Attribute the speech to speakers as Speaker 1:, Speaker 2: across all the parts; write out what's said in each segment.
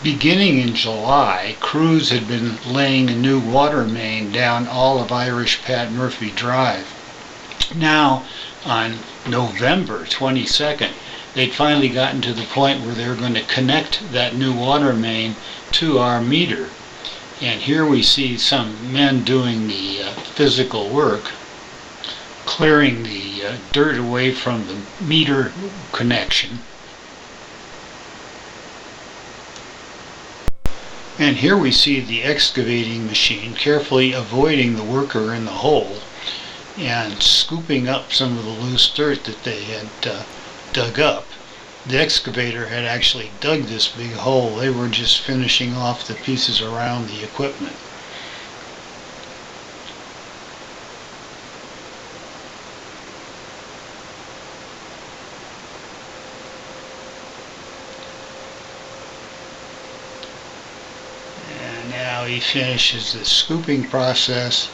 Speaker 1: Beginning in July, crews had been laying a new water main down all of Irish Pat Murphy Drive. Now, on November 22nd, they'd finally gotten to the point where they were going to connect that new water main to our meter. And here we see some men doing the physical work, clearing the dirt away from the meter connection. And here we see the excavating machine carefully avoiding the worker in the hole and scooping up some of the loose dirt that they had dug up. The excavator had actually dug this big hole. They were just finishing off the pieces around the equipment. And now he finishes the scooping process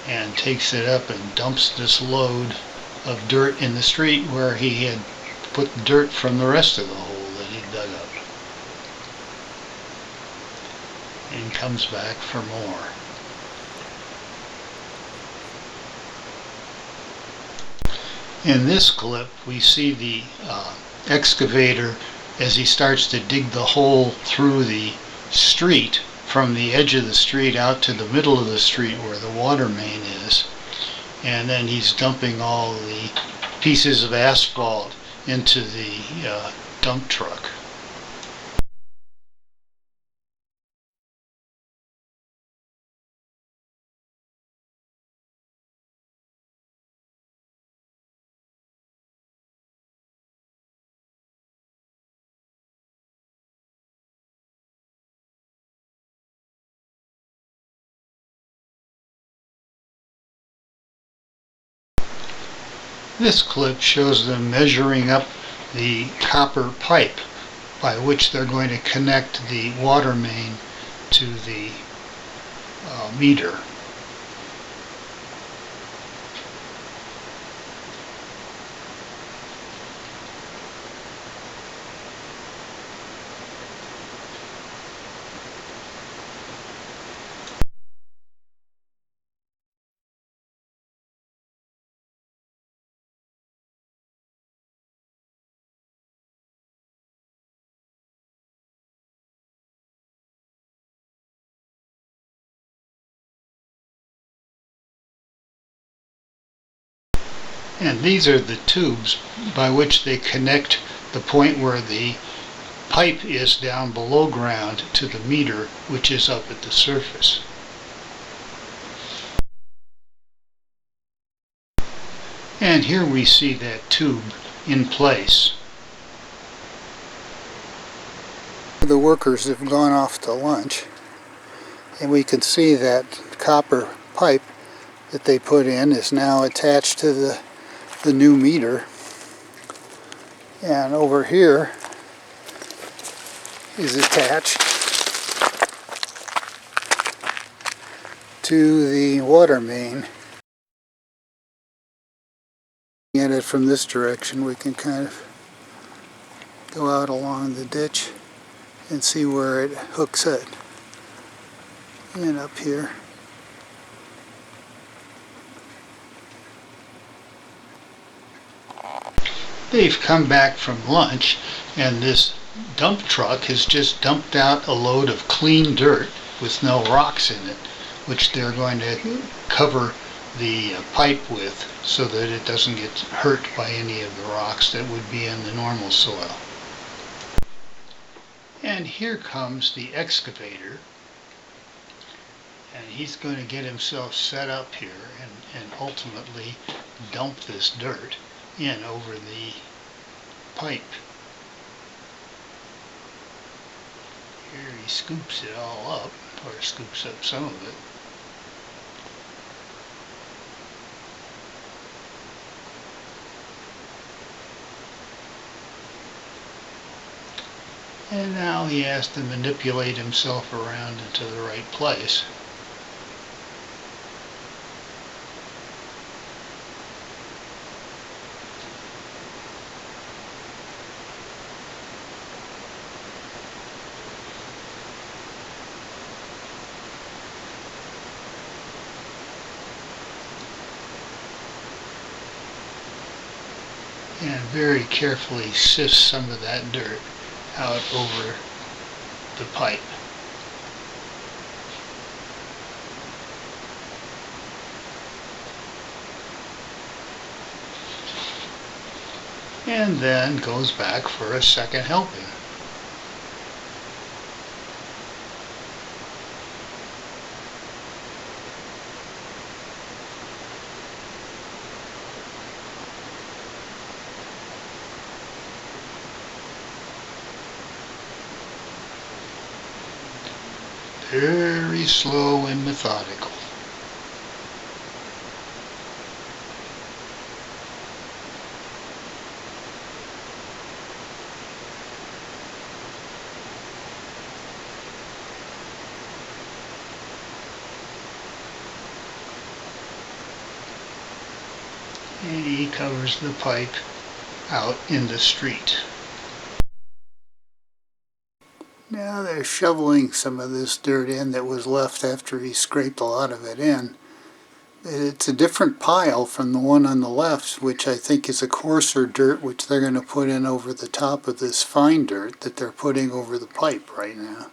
Speaker 1: and takes it up and dumps this load of dirt in the street where he had put the dirt from the rest of the hole that he dug up. And comes back for more. In this clip, we see the excavator as he starts to dig the hole through the street, from the edge of the street out to the middle of the street where the water main is. And then he's dumping all the pieces of asphalt into the dump truck. This clip shows them measuring up the copper pipe by which they're going to connect the water main to the meter. And these are the tubes by which they connect the point where the pipe is down below ground to the meter, which is up at the surface. And here we see that tube in place. The workers have gone off to lunch, and we can see that copper pipe that they put in is now attached to the new meter. And over here is attached to the water main. At it from this direction, we can kind of go out along the ditch and see where it hooks it in up here. They've come back from lunch, and this dump truck has just dumped out a load of clean dirt with no rocks in it, which they're going to cover the pipe with so that it doesn't get hurt by any of the rocks that would be in the normal soil. And here comes the excavator, and he's going to get himself set up here and ultimately dump this dirt in over the pipe. Here he scoops it all up, or scoops up some of it. And now he has to manipulate himself around into the right place. and very carefully sifts some of that dirt out over the pipe. And then goes back for a second helping. Very slow and methodical. And he covers the pipe out in the street. Now they're shoveling some of this dirt in that was left after he scraped a lot of it in. It's a different pile from the one on the left, which I think is a coarser dirt, which they're going to put in over the top of this fine dirt that they're putting over the pipe right now.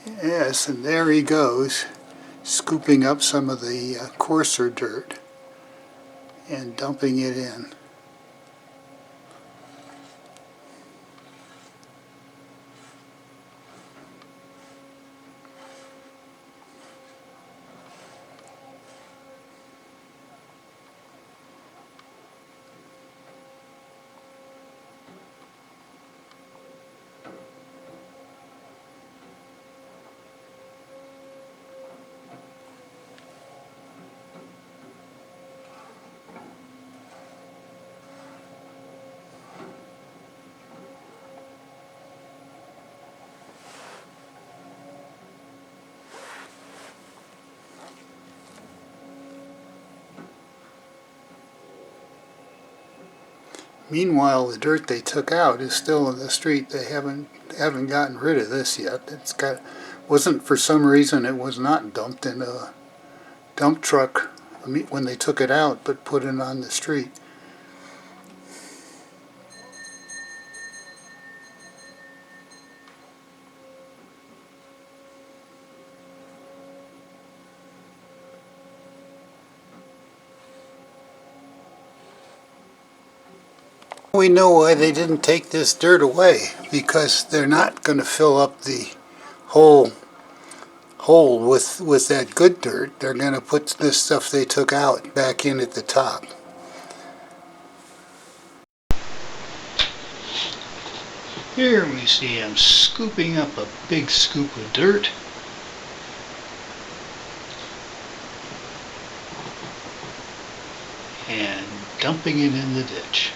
Speaker 1: Yes, and there he goes, scooping up some of the coarser dirt and dumping it in. Meanwhile, the dirt they took out is still in the street. They haven't gotten rid of this yet. Wasn't for some reason it was not dumped in a dump truck when they took it out, but put it on the street. We know why they didn't take this dirt away, because they're not going to fill up the whole hole with that good dirt. They're going to put this stuff they took out back in at the top. Here we see him scooping up a big scoop of dirt. And dumping it in the ditch.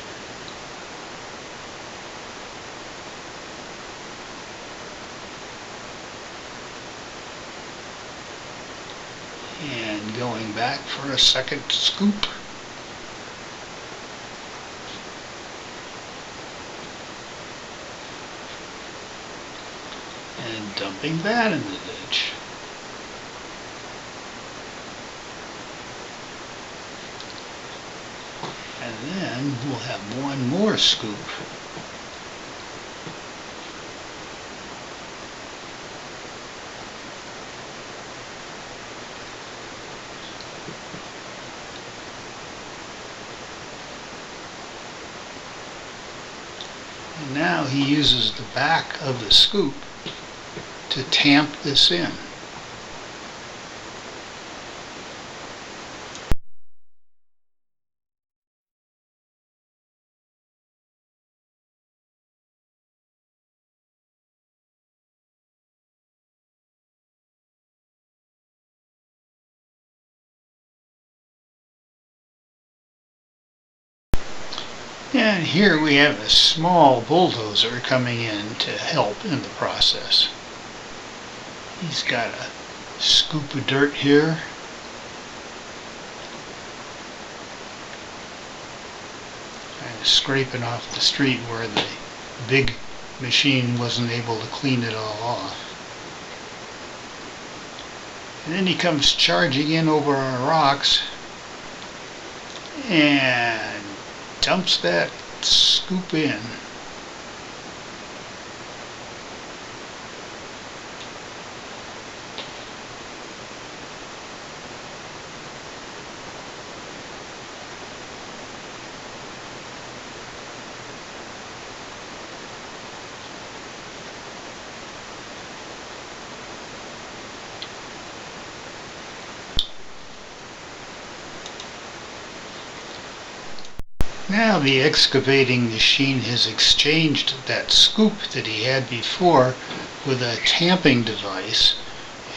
Speaker 1: And going back for a second scoop. And dumping that in the ditch. And then we'll have one more scoop. And now he uses the back of the scoop to tamp this in. And here we have a small bulldozer coming in to help in the process. He's got a scoop of dirt here. Kind of scraping off the street where the big machine wasn't able to clean it all off. And then he comes charging in over our rocks and dumps that scoop in. Now the excavating machine has exchanged that scoop that he had before with a tamping device,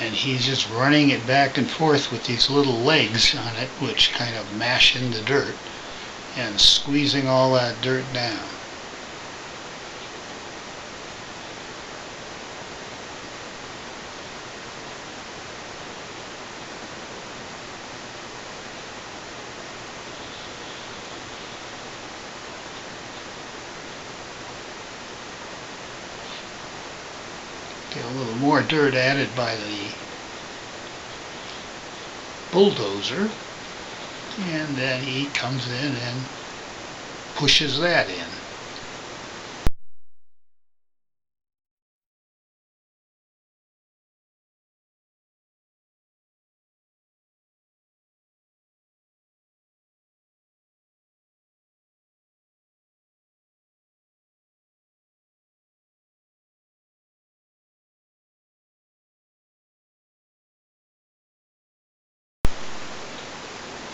Speaker 1: and he's just running it back and forth with these little legs on it which kind of mash in the dirt and squeezing all that dirt down. Get a little more dirt added by the bulldozer, and then he comes in and pushes that in.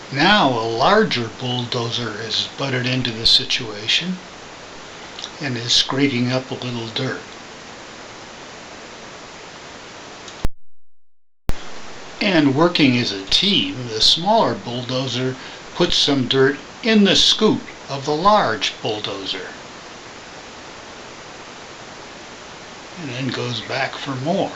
Speaker 1: Now a larger bulldozer has butted into the situation and is scraping up a little dirt. And working as a team, the smaller bulldozer puts some dirt in the scoop of the large bulldozer and then goes back for more.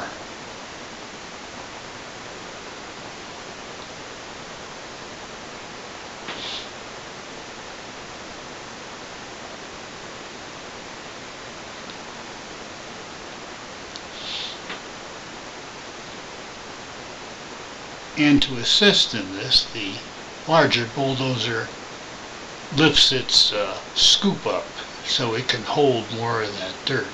Speaker 1: And to assist in this, the larger bulldozer lifts its scoop up so it can hold more of that dirt.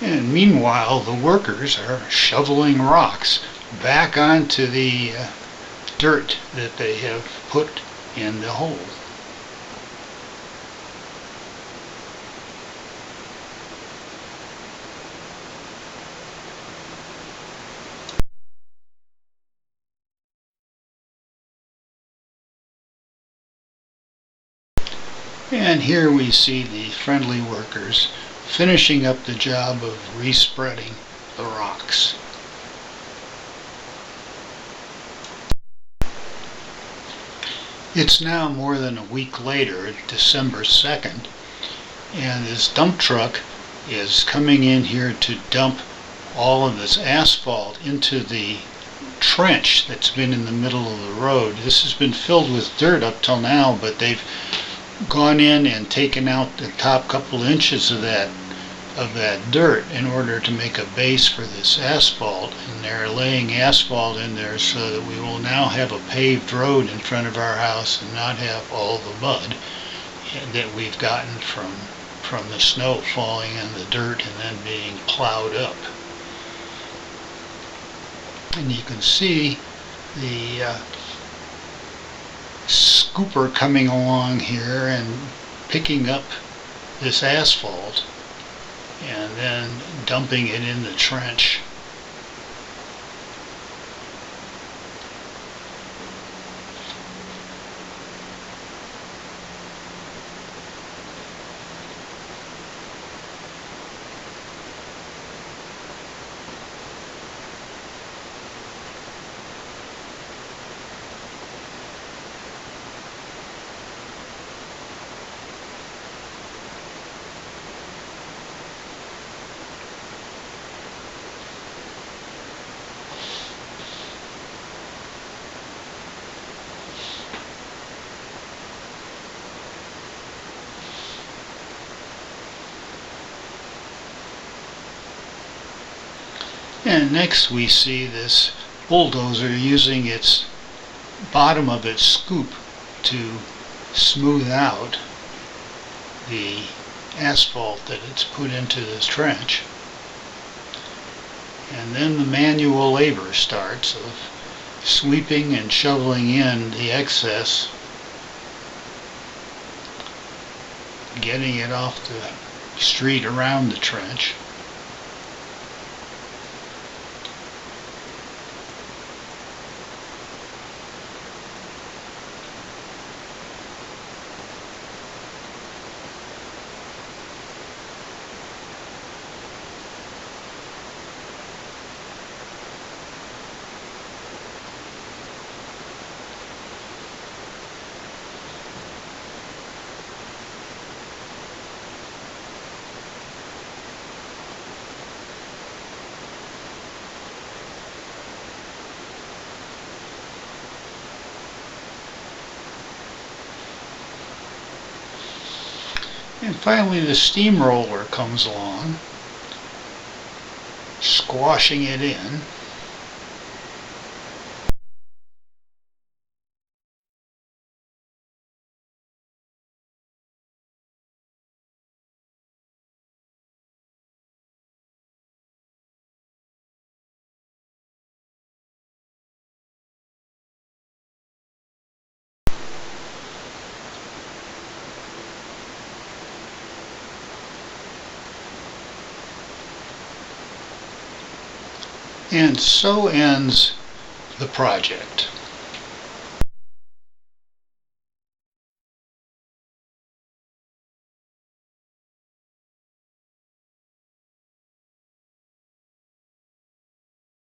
Speaker 1: And meanwhile, the workers are shoveling rocks back onto the dirt that they have put in the hole. And here we see the friendly workers finishing up the job of respreading the rocks. It's now more than a week later, December 2nd, and this dump truck is coming in here to dump all of this asphalt into the trench that's been in the middle of the road. This has been filled with dirt up till now, but they've gone in and taken out the top couple inches of that dirt in order to make a base for this asphalt, and they're laying asphalt in there so that we will now have a paved road in front of our house and not have all the mud that we've gotten from the snow falling in the dirt and then being plowed up. And you can see the scooper coming along here and picking up this asphalt and then dumping it in the trench. And next we see this bulldozer using its bottom of its scoop to smooth out the asphalt that it's put into this trench. And then the manual labor starts of sweeping and shoveling in the excess, getting it off the street around the trench. And finally the steamroller comes along, squashing it in. And so ends the project.